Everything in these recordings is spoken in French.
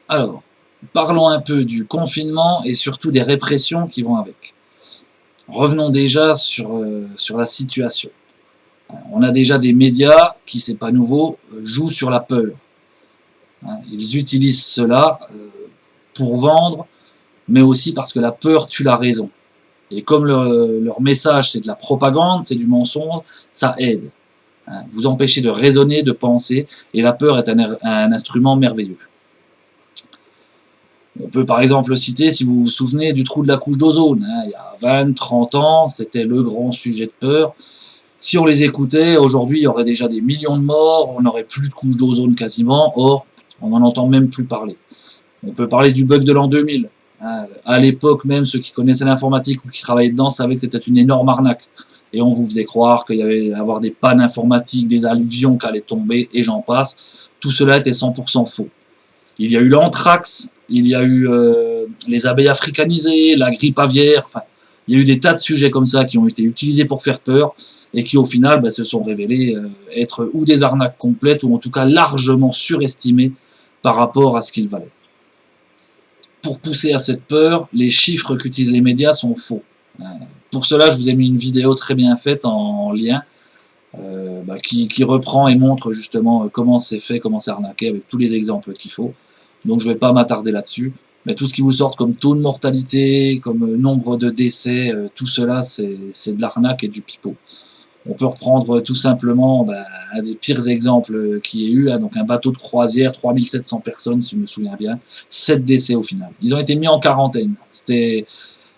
Alors, parlons un peu du confinement et surtout des répressions qui vont avec. Revenons déjà sur la situation. On a déjà des médias qui, c'est pas nouveau, jouent sur la peur. Ils utilisent cela pour vendre, mais aussi parce que la peur tue la raison. Et comme leur message c'est de la propagande, c'est du mensonge, ça aide. Vous empêchez de raisonner, de penser, et la peur est un instrument merveilleux. On peut par exemple citer, si vous vous souvenez, du trou de la couche d'ozone. Il y a 20, 30 ans, c'était le grand sujet de peur. Si on les écoutait, aujourd'hui, il y aurait déjà des millions de morts, on n'aurait plus de couche d'ozone quasiment, or, on n'en entend même plus parler. On peut parler du bug de l'an 2000. À l'époque même, ceux qui connaissaient l'informatique ou qui travaillaient dedans savaient que c'était une énorme arnaque. Et on vous faisait croire qu'il y avait avoir des pannes informatiques, des alluvions qui allaient tomber, et j'en passe. Tout cela était 100% faux. Il y a eu l'anthrax, il y a eu les abeilles africanisées, la grippe aviaire, enfin, il y a eu des tas de sujets comme ça qui ont été utilisés pour faire peur et qui au final se sont révélés être ou des arnaques complètes ou en tout cas largement surestimées par rapport à ce qu'ils valaient. Pour pousser à cette peur, les chiffres qu'utilisent les médias sont faux. Pour cela, je vous ai mis une vidéo très bien faite en lien qui reprend et montre justement comment c'est fait, comment c'est arnaqué avec tous les exemples qu'il faut. Donc je ne vais pas m'attarder là-dessus. Mais tout ce qui vous sort comme taux de mortalité, comme nombre de décès, tout cela c'est de l'arnaque et du pipeau. On peut reprendre tout simplement un des pires exemples qu'il y ait eu, donc un bateau de croisière, 3700 personnes si je me souviens bien, 7 décès au final. Ils ont été mis en quarantaine. C'était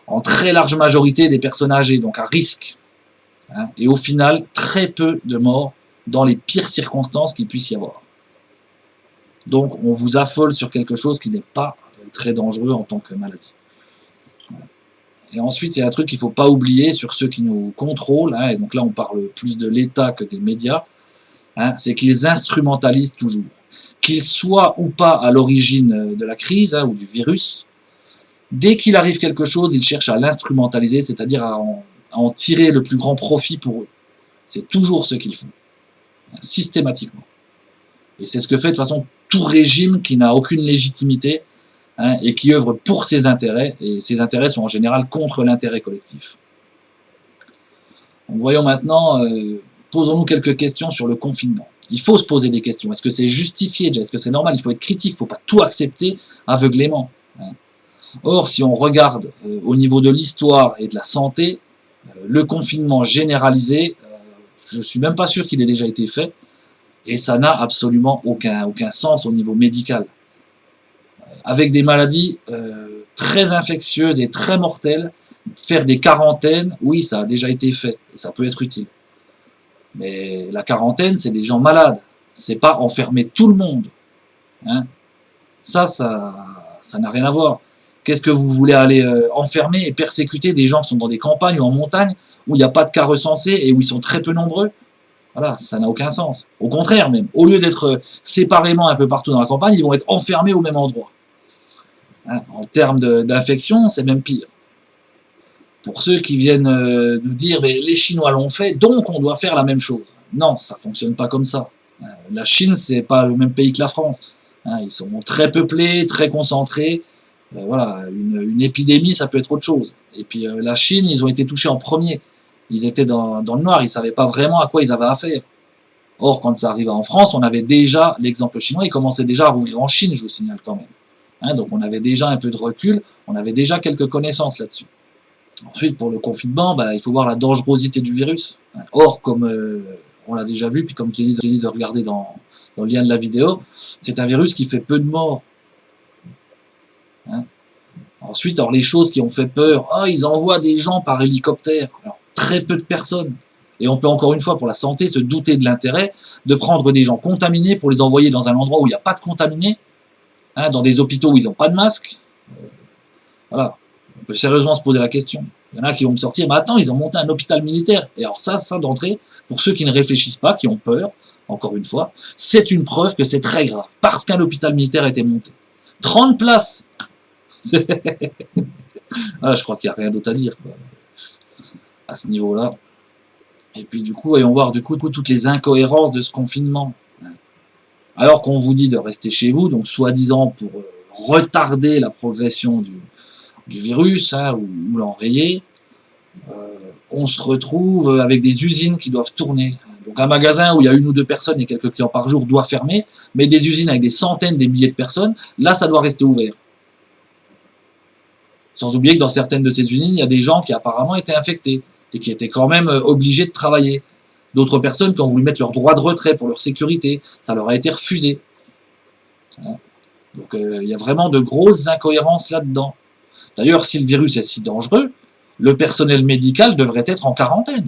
en très large majorité des personnes âgées, donc à risque. Et au final, très peu de morts dans les pires circonstances qu'il puisse y avoir. Donc on vous affole sur quelque chose qui n'est pas très dangereux en tant que maladie. Et ensuite, il y a un truc qu'il ne faut pas oublier sur ceux qui nous contrôlent, et donc là on parle plus de l'État que des médias, c'est qu'ils instrumentalisent toujours. Qu'ils soient ou pas à l'origine de la crise ou du virus, dès qu'il arrive quelque chose, ils cherchent à l'instrumentaliser, c'est-à-dire à en tirer le plus grand profit pour eux. C'est toujours ce qu'ils font, systématiquement. Et c'est ce que fait de toute façon tout régime qui n'a aucune légitimité et qui œuvre pour ses intérêts, et ses intérêts sont en général contre l'intérêt collectif. Donc voyons maintenant, posons-nous quelques questions sur le confinement. Il faut se poser des questions. Est-ce que c'est justifié déjà? Est-ce que c'est normal? Il faut être critique, il ne faut pas tout accepter aveuglément. Or, si on regarde au niveau de l'histoire et de la santé, le confinement généralisé, je ne suis même pas sûr qu'il ait déjà été fait, et ça n'a absolument aucun sens au niveau médical. Avec des maladies très infectieuses et très mortelles, faire des quarantaines, oui, ça a déjà été fait, et ça peut être utile. Mais la quarantaine, c'est des gens malades, c'est pas enfermer tout le monde. Ça n'a rien à voir. Qu'est-ce que vous voulez aller enfermer et persécuter des gens qui sont dans des campagnes ou en montagne, où il n'y a pas de cas recensés et où ils sont très peu nombreux? Voilà, ça n'a aucun sens. Au contraire même, au lieu d'être séparément un peu partout dans la campagne, ils vont être enfermés au même endroit. En termes d'infection, c'est même pire. Pour ceux qui viennent nous dire mais les Chinois l'ont fait, donc on doit faire la même chose. Non, ça ne fonctionne pas comme ça. La Chine, c'est pas le même pays que la France. Ils sont très peuplés, très concentrés. Voilà, une épidémie, ça peut être autre chose. Et puis la Chine, ils ont été touchés en premier. Ils étaient dans le noir, ils ne savaient pas vraiment à quoi ils avaient affaire. Or, quand ça arriva en France, on avait déjà l'exemple chinois, il commençait déjà à rouvrir en Chine, je vous signale quand même. Donc on avait déjà un peu de recul, on avait déjà quelques connaissances là-dessus. Ensuite, pour le confinement, il faut voir la dangerosité du virus. Or, comme on l'a déjà vu, puis comme je t'ai dit de regarder dans le lien de la vidéo, c'est un virus qui fait peu de morts. Ensuite, alors les choses qui ont fait peur, ils envoient des gens par hélicoptère. Alors, très peu de personnes. Et on peut encore une fois, pour la santé, se douter de l'intérêt de prendre des gens contaminés pour les envoyer dans un endroit où il n'y a pas de contaminés, dans des hôpitaux où ils n'ont pas de masque. Voilà. On peut sérieusement se poser la question. Il y en a qui vont me sortir, mais attends, ils ont monté un hôpital militaire. Et alors ça d'entrée, pour ceux qui ne réfléchissent pas, qui ont peur, encore une fois, c'est une preuve que c'est très grave, parce qu'un hôpital militaire a été monté. 30 places. Je crois qu'il n'y a rien d'autre à dire à ce niveau-là. Et puis du coup, voyons voir toutes les incohérences de ce confinement. Alors qu'on vous dit de rester chez vous, donc soi-disant pour retarder la progression du virus, hein, ou l'enrayer, on se retrouve avec des usines qui doivent tourner. Donc un magasin où il y a 1 ou 2 personnes et quelques clients par jour doit fermer, mais des usines avec des centaines, des milliers de personnes, là ça doit rester ouvert. Sans oublier que dans certaines de ces usines, il y a des gens qui apparemment étaient infectés et qui étaient quand même obligés de travailler. D'autres personnes qui ont voulu mettre leur droit de retrait pour leur sécurité, ça leur a été refusé. Donc il y a vraiment de grosses incohérences là-dedans. D'ailleurs, si le virus est si dangereux, le personnel médical devrait être en quarantaine.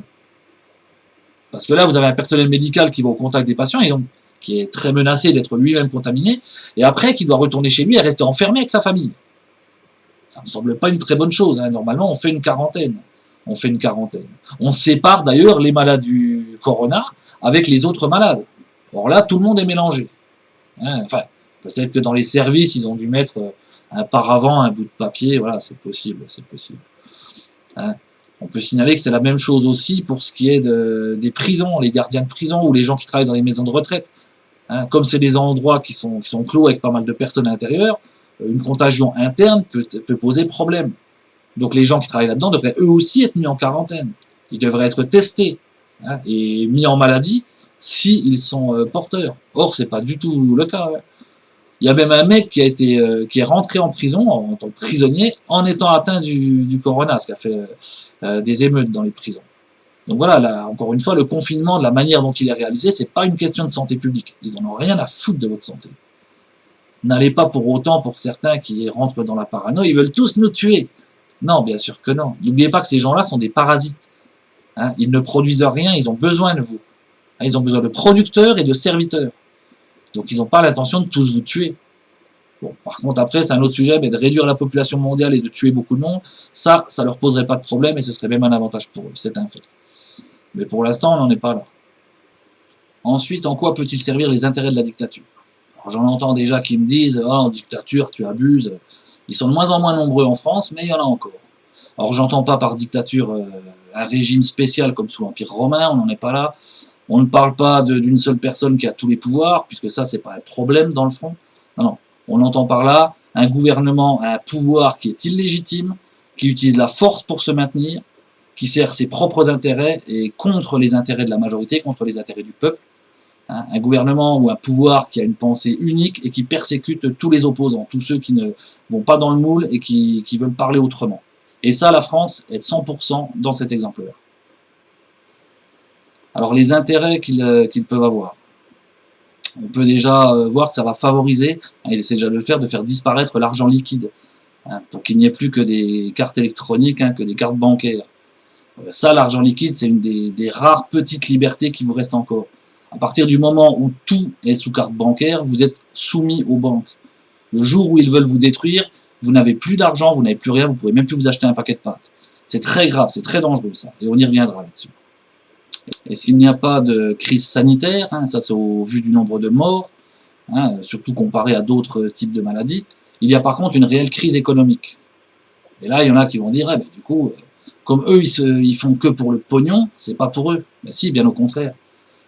Parce que là, vous avez un personnel médical qui va au contact des patients et donc qui est très menacé d'être lui-même contaminé, et après qui doit retourner chez lui et rester enfermé avec sa famille. Ça ne me semble pas une très bonne chose. Hein. Normalement, on fait une quarantaine. On sépare d'ailleurs les malades du corona avec les autres malades. Or là, tout le monde est mélangé. Hein. Enfin, peut-être que dans les services, ils ont dû mettre un paravent, un bout de papier. Voilà, c'est possible. Hein. On peut signaler que c'est la même chose aussi pour ce qui est des prisons, les gardiens de prison ou les gens qui travaillent dans les maisons de retraite. Hein. Comme c'est des endroits qui sont clos avec pas mal de personnes à l'intérieur, une contagion interne peut poser problème. Donc les gens qui travaillent là-dedans devraient eux aussi être mis en quarantaine. Ils devraient être testés, hein, et mis en maladie s'ils sont porteurs. Or, c'est pas du tout le cas. Ouais. Il y a même un mec qui est rentré en prison en tant que prisonnier en étant atteint du corona, ce qui a fait des émeutes dans les prisons. Donc voilà, là, encore une fois, le confinement, de la manière dont il est réalisé, c'est pas une question de santé publique. Ils en ont rien à foutre de votre santé. N'allez pas pour autant pour certains qui rentrent dans la parano, ils veulent tous nous tuer. Non, bien sûr que non. N'oubliez pas que ces gens-là sont des parasites. Hein, ils ne produisent rien, ils ont besoin de vous. Hein, ils ont besoin de producteurs et de serviteurs. Donc ils n'ont pas l'intention de tous vous tuer. Bon, par contre, après, c'est un autre sujet, mais de réduire la population mondiale et de tuer beaucoup de monde, ça leur poserait pas de problème et ce serait même un avantage pour eux, c'est un fait. Mais pour l'instant, on n'en est pas là. Ensuite, en quoi peut-il servir les intérêts de la dictature? J'en entends déjà qui me disent « Oh, en dictature, tu abuses ». Ils sont de moins en moins nombreux en France, mais il y en a encore. Alors, j'entends pas par dictature un régime spécial comme sous l'Empire romain, on n'en est pas là. On ne parle pas d'une seule personne qui a tous les pouvoirs, puisque ça, c'est pas un problème dans le fond. Non. On entend par là un gouvernement, un pouvoir qui est illégitime, qui utilise la force pour se maintenir, qui sert ses propres intérêts et contre les intérêts de la majorité, contre les intérêts du peuple. Hein, un gouvernement ou un pouvoir qui a une pensée unique et qui persécute tous les opposants, tous ceux qui ne vont pas dans le moule et qui veulent parler autrement. Et ça, la France est 100% dans cet exemple-là. Alors les intérêts qu'ils peuvent avoir. On peut déjà voir que ça va favoriser, ils essaient déjà de le faire, de faire disparaître l'argent liquide, hein, pour qu'il n'y ait plus que des cartes électroniques, hein, que des cartes bancaires. Ça, l'argent liquide, c'est une des rares petites libertés qui vous restent encore. À partir du moment où tout est sous carte bancaire, vous êtes soumis aux banques. Le jour où ils veulent vous détruire, vous n'avez plus d'argent, vous n'avez plus rien, vous ne pouvez même plus vous acheter un paquet de pâtes. C'est très grave, c'est très dangereux ça, et on y reviendra là-dessus. Et s'il n'y a pas de crise sanitaire, hein, ça c'est au vu du nombre de morts, hein, surtout comparé à d'autres types de maladies, il y a par contre une réelle crise économique. Et là, il y en a qui vont dire, eh ben, du coup, comme eux, ils font que pour le pognon, c'est pas pour eux. Ben si, bien au contraire.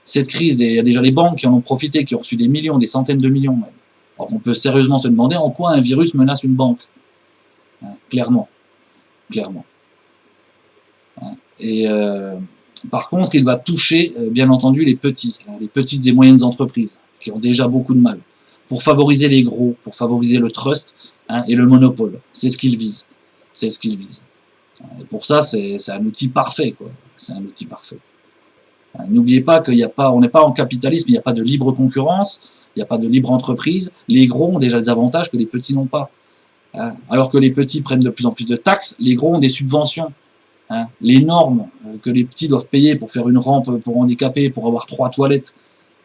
Cette crise, il y a déjà les banques qui en ont profité, qui ont reçu des millions, des centaines de millions même. Alors on peut sérieusement se demander en quoi un virus menace une banque. Hein, clairement. Hein, et par contre, il va toucher, bien entendu, les petits, hein, les petites et moyennes entreprises, qui ont déjà beaucoup de mal, pour favoriser les gros, pour favoriser le trust, hein, et le monopole. C'est ce qu'ils visent. Et pour ça, c'est un outil parfait, quoi. C'est un outil parfait. N'oubliez pas on n'est pas en capitalisme, il n'y a pas de libre concurrence, il n'y a pas de libre entreprise. Les gros ont déjà des avantages que les petits n'ont pas. Hein, alors que les petits prennent de plus en plus de taxes, les gros ont des subventions. Hein, les normes que les petits doivent payer pour faire une rampe pour handicapés, pour avoir 3 toilettes.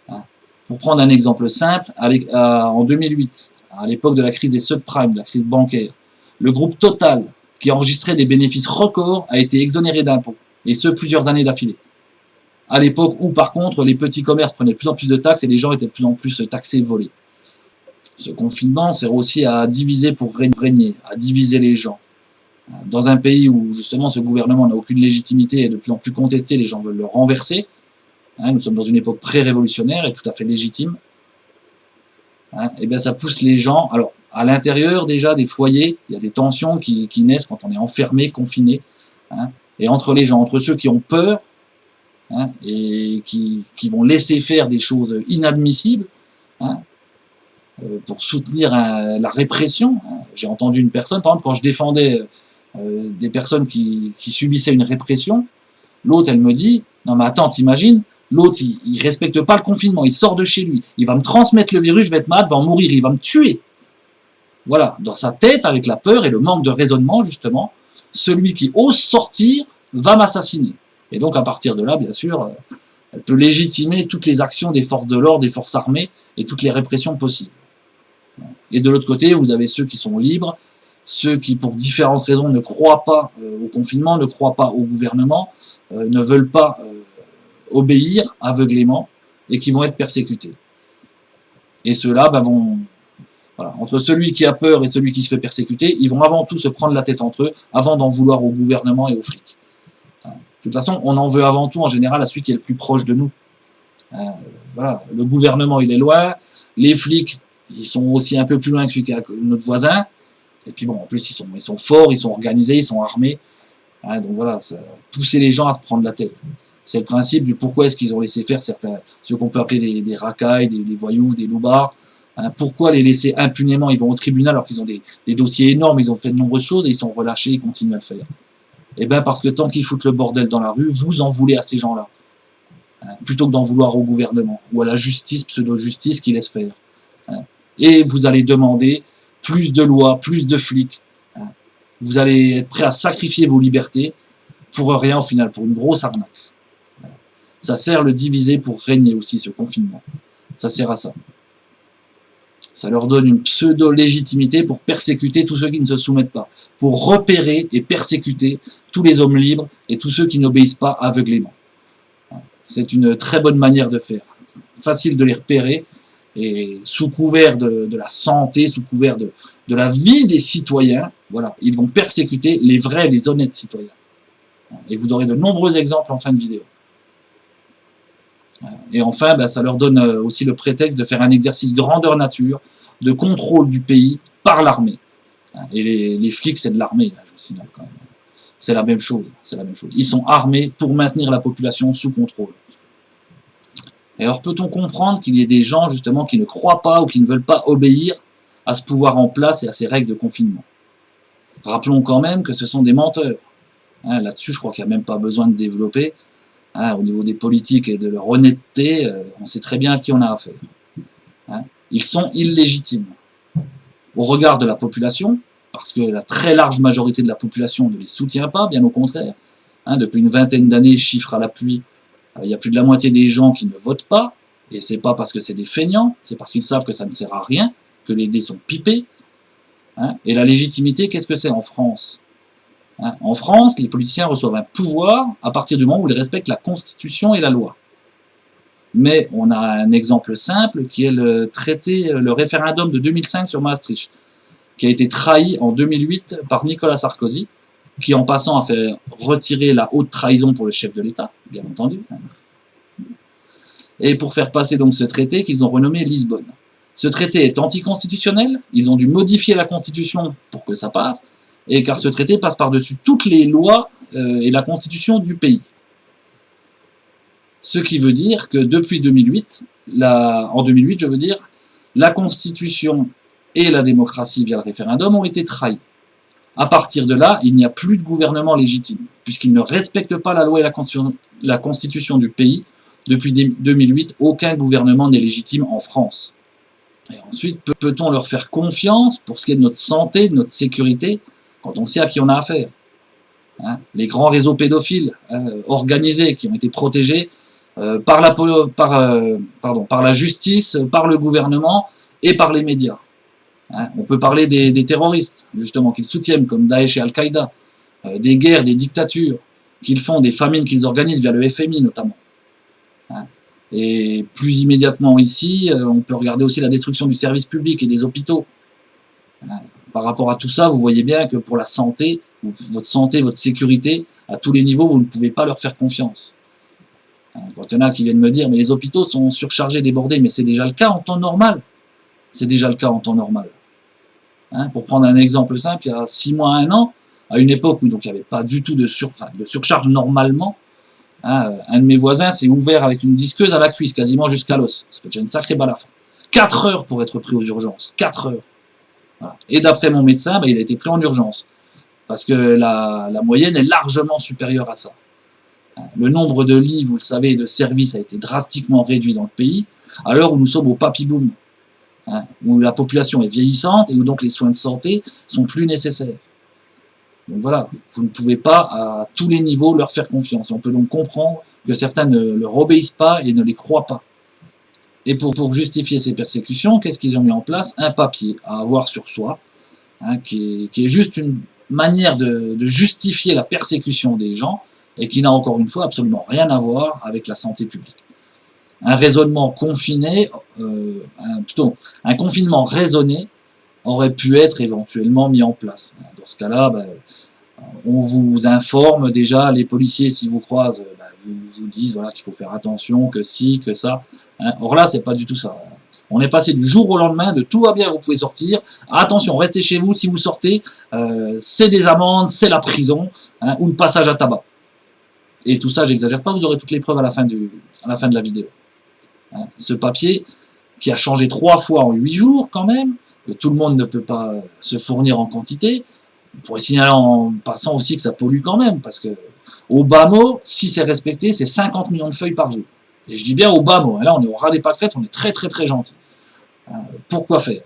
Hein. Pour prendre un exemple simple, en 2008, à l'époque de la crise des subprimes, de la crise bancaire, le groupe Total, qui enregistrait des bénéfices records, a été exonéré d'impôts, et ce plusieurs années d'affilée. À l'époque où, par contre, les petits commerces prenaient de plus en plus de taxes et les gens étaient de plus en plus taxés et volés. Ce confinement sert aussi à diviser pour régner, à diviser les gens. Dans un pays où, justement, ce gouvernement n'a aucune légitimité et est de plus en plus contesté, les gens veulent le renverser. Hein, nous sommes dans une époque pré-révolutionnaire et tout à fait légitime. Hein, et bien ça pousse les gens. Alors, à l'intérieur déjà des foyers, il y a des tensions qui naissent quand on est enfermé, confiné, hein, et entre les gens, entre ceux qui ont peur, hein, et qui vont laisser faire des choses inadmissibles, hein, pour soutenir la répression. Hein. J'ai entendu une personne, par exemple, quand je défendais des personnes qui subissaient une répression, l'autre, elle me dit, non mais attends, t'imagines, l'autre, il respecte pas le confinement, il sort de chez lui, il va me transmettre le virus, je vais être malade, je vais en mourir, il va me tuer. Voilà, dans sa tête, avec la peur et le manque de raisonnement, justement, celui qui ose sortir va m'assassiner. Et donc, à partir de là, bien sûr, elle peut légitimer toutes les actions des forces de l'ordre, des forces armées, et toutes les répressions possibles. Et de l'autre côté, vous avez ceux qui sont libres, ceux qui, pour différentes raisons, ne croient pas au confinement, ne croient pas au gouvernement, ne veulent pas obéir aveuglément, et qui vont être persécutés. Et ceux-là vont... Voilà. Entre celui qui a peur et celui qui se fait persécuter, ils vont avant tout se prendre la tête entre eux, avant d'en vouloir au gouvernement et aux flics. De toute façon, on en veut avant tout, en général, à celui qui est le plus proche de nous. Voilà. Le gouvernement, il est loin, les flics, ils sont aussi un peu plus loin que celui qui est notre voisin, et puis bon, en plus, ils sont forts, ils sont organisés, ils sont armés. Donc voilà, ça pousser les gens à se prendre la tête. C'est le principe du pourquoi est-ce qu'ils ont laissé faire certains, ceux qu'on peut appeler des racailles, des voyous, des loupards. Pourquoi les laisser impunément? Ils vont au tribunal alors qu'ils ont des dossiers énormes, ils ont fait de nombreuses choses et ils sont relâchés, ils continuent à le faire. Eh bien parce que tant qu'ils foutent le bordel dans la rue, vous en voulez à ces gens-là. Plutôt que d'en vouloir au gouvernement ou à la justice, pseudo-justice qui laisse faire. Et vous allez demander plus de lois, plus de flics. Vous allez être prêt à sacrifier vos libertés pour rien au final, pour une grosse arnaque. Ça sert le diviser pour régner aussi, ce confinement. Ça sert à ça. Ça leur donne une pseudo-légitimité pour persécuter tous ceux qui ne se soumettent pas, pour repérer et persécuter tous les hommes libres et tous ceux qui n'obéissent pas aveuglément. C'est une très bonne manière de faire. Facile de les repérer, et sous couvert de la santé, sous couvert de la vie des citoyens, voilà, ils vont persécuter les vrais, les honnêtes citoyens. Et vous aurez de nombreux exemples en fin de vidéo. Et enfin, ça leur donne aussi le prétexte de faire un exercice grandeur nature, de contrôle du pays par l'armée. Et les flics, c'est de l'armée, je vous signale quand même. C'est la même chose, c'est la même chose. Ils sont armés pour maintenir la population sous contrôle. Et alors peut-on comprendre qu'il y ait des gens justement qui ne croient pas ou qui ne veulent pas obéir à ce pouvoir en place et à ces règles de confinement? Rappelons quand même que ce sont des menteurs. Là-dessus, je crois qu'il n'y a même pas besoin de développer. Au niveau des politiques et de leur honnêteté, on sait très bien à qui on a affaire. Ils sont illégitimes au regard de la population, parce que la très large majorité de la population ne les soutient pas, bien au contraire. Depuis une vingtaine d'années, chiffre à l'appui, il y a plus de la moitié des gens qui ne votent pas, et c'est pas parce que c'est des feignants, c'est parce qu'ils savent que ça ne sert à rien, que les dés sont pipés. Et la légitimité, qu'est-ce que c'est en France? En France, les politiciens reçoivent un pouvoir à partir du moment où ils respectent la Constitution et la loi. Mais on a un exemple simple qui est le référendum de 2005 sur Maastricht, qui a été trahi en 2008 par Nicolas Sarkozy, qui en passant a fait retirer la haute trahison pour le chef de l'État, bien entendu. Et pour faire passer donc ce traité qu'ils ont renommé Lisbonne. Ce traité est anticonstitutionnel, ils ont dû modifier la Constitution pour que ça passe, et car ce traité passe par-dessus toutes les lois et la constitution du pays. Ce qui veut dire que depuis 2008, en 2008 je veux dire, la constitution et la démocratie via le référendum ont été trahies. À partir de là, il n'y a plus de gouvernement légitime, puisqu'il ne respecte pas la loi et la constitution du pays. Depuis 2008, aucun gouvernement n'est légitime en France. Et ensuite, peut-on leur faire confiance pour ce qui est de notre santé, de notre sécurité, quand on sait à qui on a affaire? Les grands réseaux pédophiles organisés qui ont été protégés par la justice, par le gouvernement et par les médias. On peut parler des terroristes, justement, qu'ils soutiennent, comme Daesh et Al-Qaïda, des guerres, des dictatures qu'ils font, des famines qu'ils organisent via le FMI notamment. Et plus immédiatement ici, on peut regarder aussi la destruction du service public et des hôpitaux. Par rapport à tout ça, vous voyez bien que pour la santé, votre sécurité, à tous les niveaux, vous ne pouvez pas leur faire confiance. Quand il y en a qui viennent me dire, mais les hôpitaux sont surchargés, débordés, mais c'est déjà le cas en temps normal. C'est déjà le cas en temps normal. Pour prendre un exemple simple, il y a 6 mois, 1 an, à une époque où donc il n'y avait pas du tout de surcharge normalement, un de mes voisins s'est ouvert avec une disqueuse à la cuisse, quasiment jusqu'à l'os. Ça fait déjà une sacrée balafre. 4 heures pour être pris aux urgences. 4 heures. Voilà. Et d'après mon médecin, il a été pris en urgence. Parce que la moyenne est largement supérieure à ça. Le nombre de lits, vous le savez, et de services a été drastiquement réduit dans le pays, à l'heure où nous sommes au papy-boom, où la population est vieillissante et où donc les soins de santé sont plus nécessaires. Donc voilà, vous ne pouvez pas à tous les niveaux leur faire confiance. On peut donc comprendre que certains ne leur obéissent pas et ne les croient pas. Et pour justifier ces persécutions, qu'est-ce qu'ils ont mis en place? Un papier à avoir sur soi, qui est juste une manière de justifier la persécution des gens et qui n'a encore une fois absolument rien à voir avec la santé publique. Un raisonnement confiné, un confinement raisonné aurait pu être éventuellement mis en place. Dans ce cas-là, on vous informe déjà, les policiers, si vous croisent, vous disent voilà, qu'il faut faire attention, que ci, que ça. Or là, c'est pas du tout ça. On est passé du jour au lendemain de tout va bien, vous pouvez sortir. Attention, restez chez vous, si vous sortez, c'est des amendes, c'est la prison, ou le passage à tabac. Et tout ça, j'exagère pas, vous aurez toutes les preuves à la fin de la vidéo. Ce papier, qui a changé 3 fois en 8 jours quand même, que tout le monde ne peut pas se fournir en quantité. On pourrait signaler en passant aussi que ça pollue quand même, parce que au bas mot, si c'est respecté, c'est 50 millions de feuilles par jour. Et je dis bien au bas mot, là on est au ras des pâquerettes, on est très très très gentil. Pourquoi faire?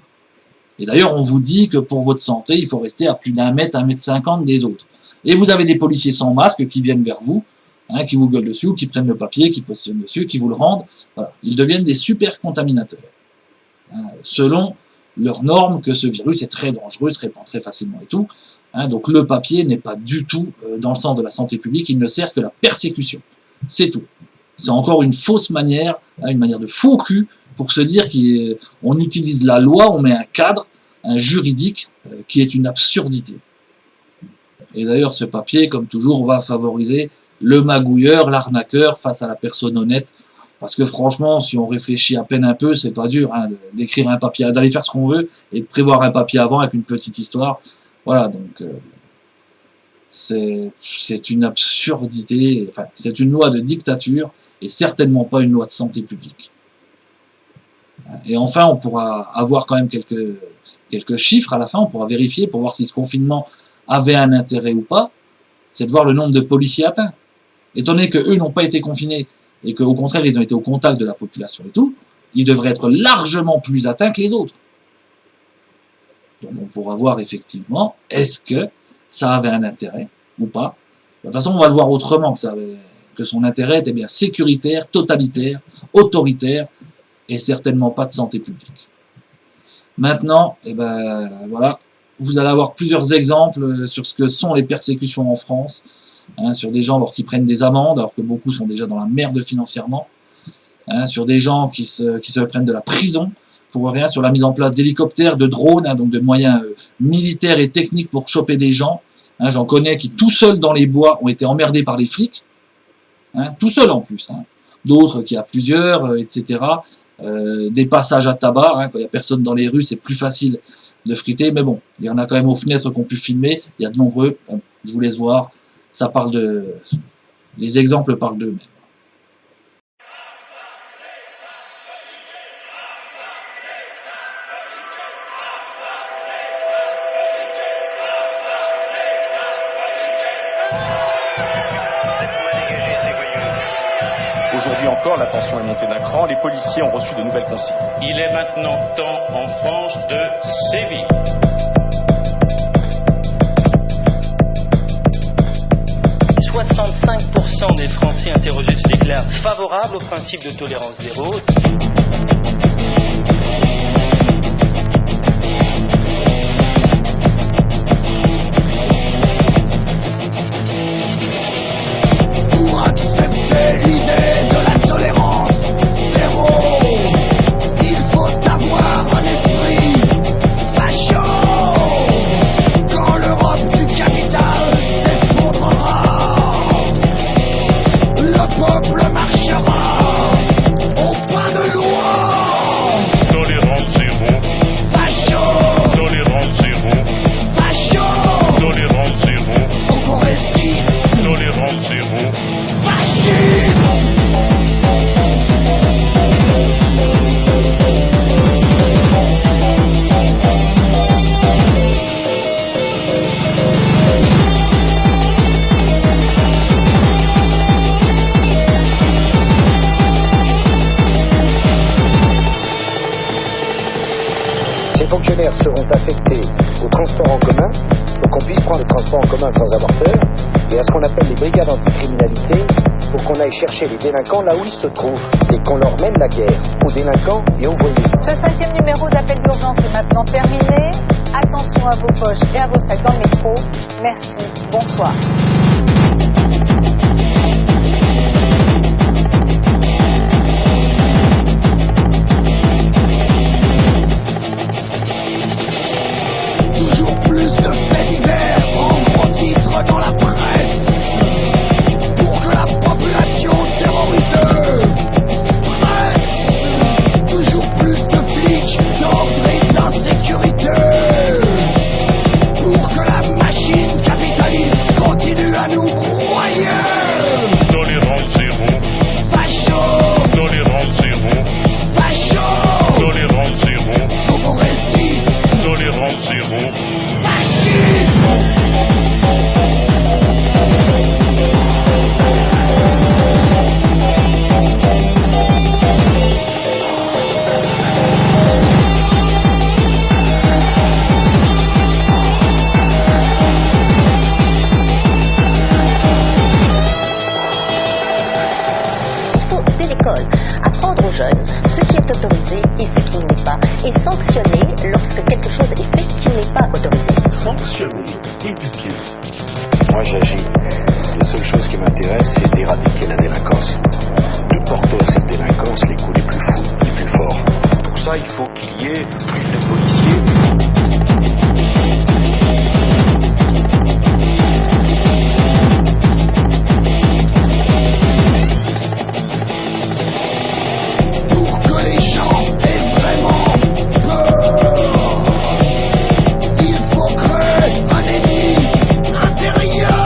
Et d'ailleurs on vous dit que pour votre santé, il faut rester à plus d'1 mètre, 1,50 m des autres. Et vous avez des policiers sans masque qui viennent vers vous, qui vous gueulent dessus, ou qui prennent le papier, qui positionnent dessus, qui vous le rendent. Voilà. Ils deviennent des super contaminateurs. Selon leurs normes, que ce virus est très dangereux, se répand très facilement et tout. Donc le papier n'est pas du tout dans le sens de la santé publique, il ne sert que la persécution. C'est tout. C'est encore une fausse manière, une manière de faux cul, pour se dire qu'on utilise la loi, on met un cadre, un juridique, qui est une absurdité. Et d'ailleurs, ce papier, comme toujours, va favoriser le magouilleur, l'arnaqueur face à la personne honnête. Parce que franchement, si on réfléchit à peine un peu, c'est pas dur d'écrire un papier, d'aller faire ce qu'on veut et de prévoir un papier avant avec une petite histoire. Voilà, donc c'est une absurdité, enfin, c'est une loi de dictature et certainement pas une loi de santé publique. Et enfin, on pourra avoir quand même quelques chiffres à la fin, on pourra vérifier pour voir si ce confinement avait un intérêt ou pas, c'est de voir le nombre de policiers atteints. Étant donné qu'eux n'ont pas été confinés et qu'au contraire ils ont été au contact de la population et tout, ils devraient être largement plus atteints que les autres. Donc on pourra voir effectivement, est-ce que ça avait un intérêt ou pas. De toute façon, on va le voir autrement, que son intérêt était bien sécuritaire, totalitaire, autoritaire, et certainement pas de santé publique. Maintenant, voilà, vous allez avoir plusieurs exemples sur ce que sont les persécutions en France, sur des gens qui prennent des amendes, alors que beaucoup sont déjà dans la merde financièrement, sur des gens qui se prennent de la prison, pour rien, sur la mise en place d'hélicoptères, de drones, donc de moyens militaires et techniques pour choper des gens. J'en connais qui, tout seuls dans les bois, ont été emmerdés par les flics, tout seuls en plus. D'autres qui, à plusieurs, etc. Des passages à tabac, quand il n'y a personne dans les rues, c'est plus facile de friter, mais bon, il y en a quand même aux fenêtres qu'on pu filmer, il y a de nombreux, je vous laisse voir, ça parle les exemples parlent d'eux-mêmes. Aujourd'hui encore, la tension est montée d'un cran. Les policiers ont reçu de nouvelles consignes. Il est maintenant temps en France de sévir. 65% des Français interrogés se déclarent favorables au principe de tolérance zéro. Pour accepter l'idée de la tolérance zéro, il faut avoir un esprit facho. Quand l'Europe du capital s'effondrera, le peuple marchera au pas de loi. fonctionnaires seront affectés au transport en commun, pour qu'on puisse prendre le transport en commun sans avoir peur, et à ce qu'on appelle les brigades anticriminalité, pour qu'on aille chercher les délinquants là où ils se trouvent, et qu'on leur mène la guerre, aux délinquants et aux voyous. Ce 5e numéro d'appel d'urgence est maintenant terminé. Attention à vos poches et à vos sacs dans le métro. Merci, bonsoir. Toujours plus de faits divers en gros titres dans la presse, pour que la population terrorisée presse. Toujours plus de flics, d'ordre et d'insécurité, pour que la machine capitaliste continue à nous broyer. Tolérance zéro, Facho, tolérance zéro, facho, tolérance zéro, faut qu'on résiste. tolérance zéro. Il faut, dès l'école, apprendre aux jeunes ce qui est autorisé et ce qui ne l'est pas, et sanctionner lorsque quelque chose est fait qui n'est pas autorisé. Sanctionner, éduquer. Moi j'agis. La seule chose qui m'intéresse, c'est d'éradiquer la délinquance. De porter à cette délinquance les coups les plus fous, les plus forts. Pour ça, il faut qu'il y ait plus de policiers. Pour que les gens aient vraiment peur, il faut créer un ennemi intérieur.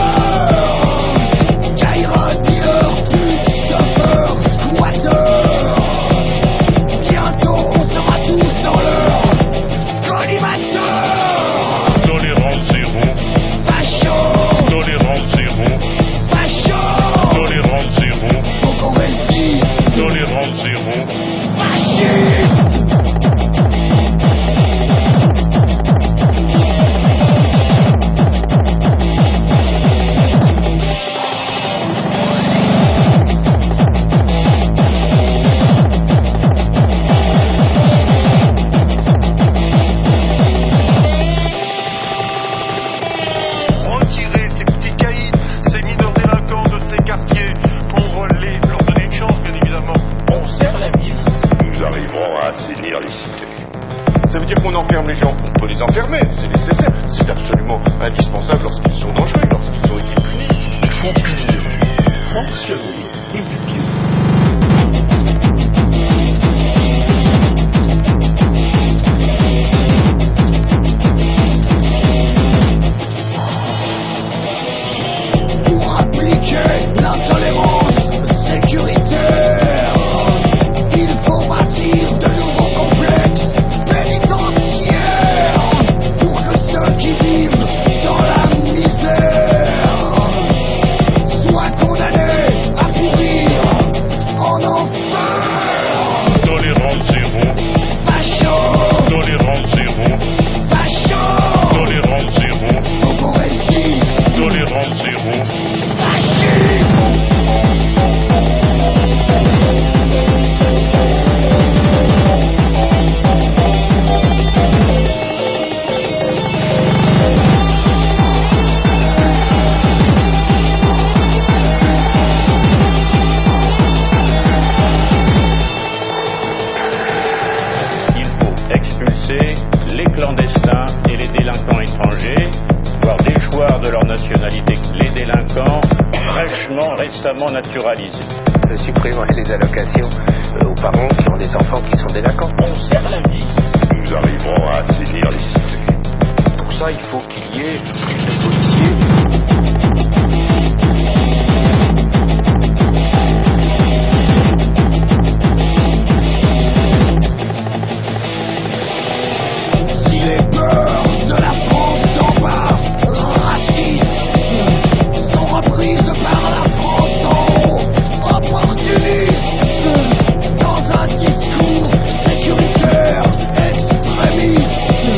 Caïra, dealer, pute, chauffeur, squatteur. Bientôt on sera tous dans leur collimateur. Tolérance zéro, Facho, tolérance zéro, facho, tolérance zéro, faut qu'on résiste. tolérance zéro. Fasciste. Retirer ces petits caïds, ces mineurs délinquants de ces quartiers pour leur donner une chance, bien évidemment. On serre la vis. Nous arriverons à assainir les cités. Ça veut dire qu'on enferme les gens. On peut les enfermer, c'est nécessaire. C'est absolument indispensable lorsqu'ils sont dangereux, lorsqu'ils ont été punis. Il faut punir, sanctionner, éduquer. Pour appliquer l'intolérance sécuritaire, il faut bâtir de nouveaux complexes pénitentiaires, pour que ceux qui vivent dans la misère soient condamnés à pourrir en enfer. Tolérance zéro, Facho, tolérance zéro, facho, tolérance zéro, faut qu'on résiste. tolérance zéro. Fascisme. Il faut expulser les clandestins et les délinquants étrangers, voire déchoir de leur nationalité les délinquants récemment naturalisés. Supprimer les allocations aux parents qui ont des enfants qui sont délinquants. On serre la vis. Nous arriverons à assainir les cités. Pour ça, il faut qu'il y ait plus de policiers. Si les peurs de la France d'en bas, racistes, sont reprises par la France en haut, opportunistes, dans un discours sécuritaire extrémiste,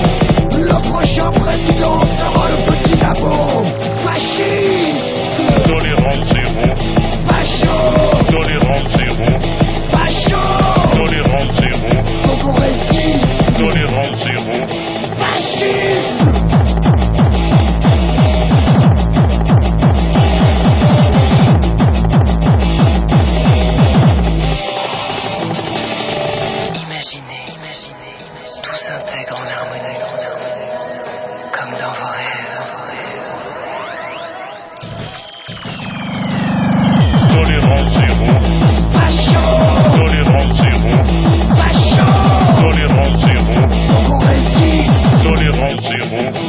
diront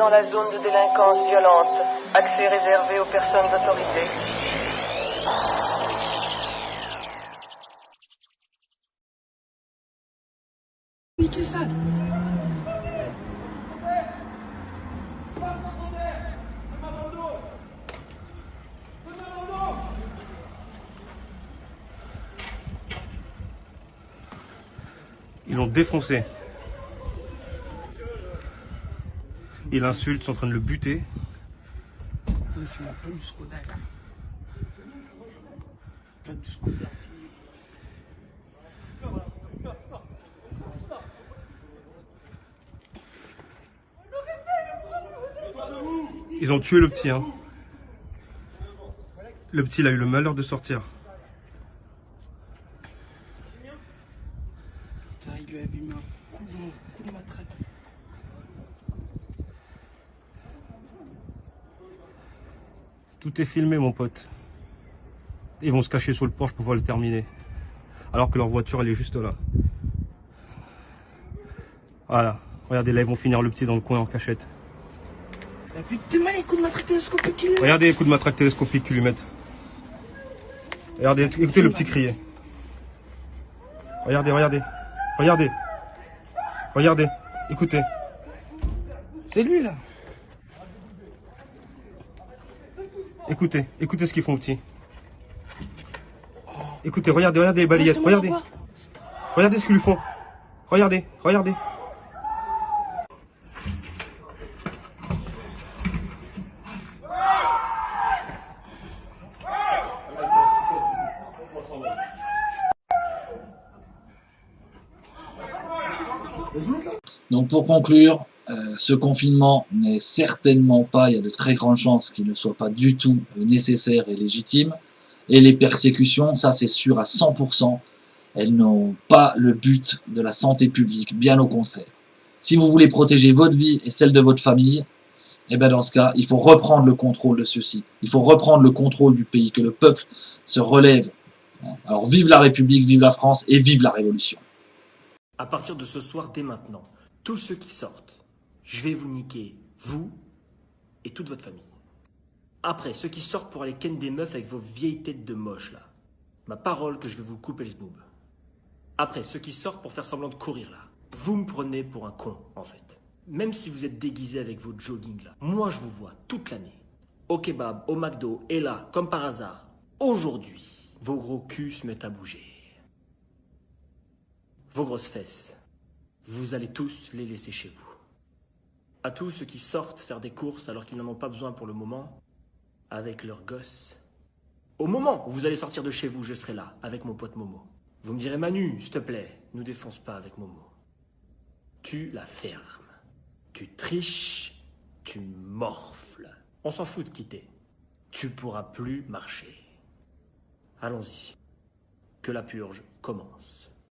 dans la zone de délinquance violente. Accès réservé aux personnes autorisées. Ils l'ont défoncé. Il l'insulte, ils sont en train de le buter. Ils ont tué le petit, hein. Le petit, il a eu le malheur de sortir. Il lui a mis un coup de matraque. Tout est filmé, mon pote. Ils vont se cacher sous le porche pour pouvoir le terminer. Alors que leur voiture, elle est juste là. Voilà. Regardez, là, ils vont finir le petit dans le coin en cachette. Putain, les coups de matraque télescopique qu'ils lui mettent. Regardez les coups de matraque télescopique qu'ils lui mettent. Regardez, écoutez le petit crier. Regardez, regardez. Regardez. Regardez. Écoutez. C'est lui, là. Écoutez, écoutez ce qu'ils font, petit. Écoutez, regardez, regardez les balayettes, regardez. Regardez ce qu'ils lui font. Regardez, regardez. Donc pour conclure, ce confinement n'est certainement pas, il y a de très grandes chances qu'il ne soit pas du tout nécessaire et légitime. Et les persécutions, ça c'est sûr à 100%, elles n'ont pas le but de la santé publique, bien au contraire. Si vous voulez protéger votre vie et celle de votre famille, eh bien dans ce cas, il faut reprendre le contrôle de ceci. Il faut reprendre le contrôle du pays, que le peuple se relève. Alors vive la République, vive la France et vive la Révolution. À partir de ce soir, dès maintenant, tous ceux qui sortent, je vais vous niquer, vous et toute votre famille. Après, ceux qui sortent pour aller ken des meufs avec vos vieilles têtes de moches, là. Ma parole que je vais vous couper le zboob. Après, ceux qui sortent pour faire semblant de courir, là. Vous me prenez pour un con, en fait. Même si vous êtes déguisé avec vos jogging, là. Moi, je vous vois toute l'année. Au kebab, au McDo, et là, comme par hasard, aujourd'hui, vos gros culs se mettent à bouger. Vos grosses fesses. Vous allez tous les laisser chez vous. À tous ceux qui sortent faire des courses alors qu'ils n'en ont pas besoin pour le moment, avec leurs gosses. Au moment où vous allez sortir de chez vous, je serai là, avec mon pote Momo. Vous me direz, Manu, s'il te plaît, nous défonce pas avec Momo. Tu la fermes. Tu triches, tu morfles. On s'en fout de quitter. Tu pourras plus marcher. Allons-y. Que la purge commence.